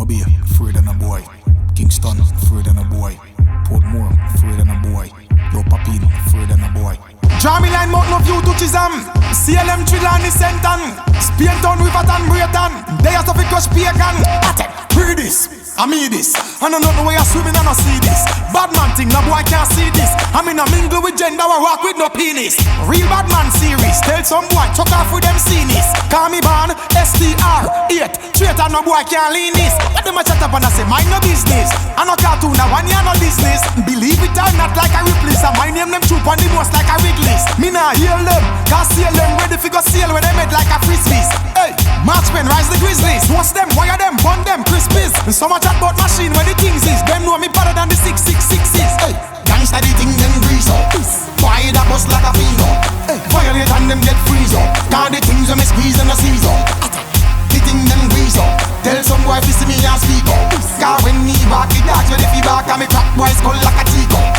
Bay, afraid of no boy. Kingston, afraid of no boy. Portmore, afraid of no boy. Yo Papine, afraid of no boy. Draw me line, mount no view to Chisholm. CLM Trelawney Senton. Spain Town, Riverton, Brayton. They are to fi crush pagan. Hear this, I mean this. I don't know where you're swimming and I see this. Bad man thing, no boy can't see this. I'm in a mingle with gender, I walk with no penis. Real bad man series, tell some boy, chuck off with them scenes. Call me born, STR, 8. Traitor, no boy can't lean this. Let them a chat up and I say, mind no business. I no cartoon, I want you no business. Believe it or not like a Ripley's. And my name them troop on the most like a Wrigley's. Me nah heal them, cause seal them ready fi go sail when they made like a frisbees. Hey, Marchmen rise the Grizzlies. What's them, wire them, bun them, crispies. And so much chat about machine where the things is. Them know me better than the 666s. Hey, gangsta the thing them grease up. Why that bust like a fino? Hey, violate and them get freeze up. Cause the things when me squeeze and I seize up. The thing them grease up. Tell some boy if you see me and speak up. Cause when me back the dogs ready fi back and me crack boy skull like a teacup.